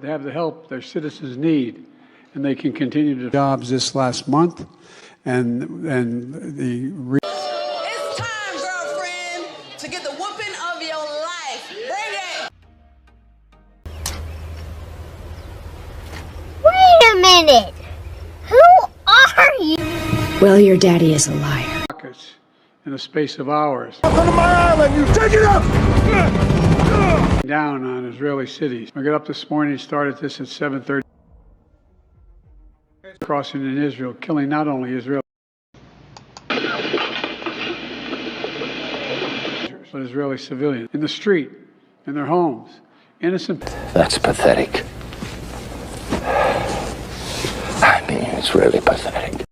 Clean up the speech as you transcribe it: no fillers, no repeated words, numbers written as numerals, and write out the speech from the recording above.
have the help their citizens need, and they can continue to jobs this last month, and the. It's time, girlfriend, to get the whooping of your life. Bring it. Wait a minute. Who are you? Well, your daddy is a liar. In the space of hours. Up on my island, you take it up! Down on Israeli cities. I got up this morning, started this at 7:30. Crossing in Israel, killing not only Israel, but Israeli civilians in the street, in their homes, innocent. That's pathetic. I mean, it's really pathetic.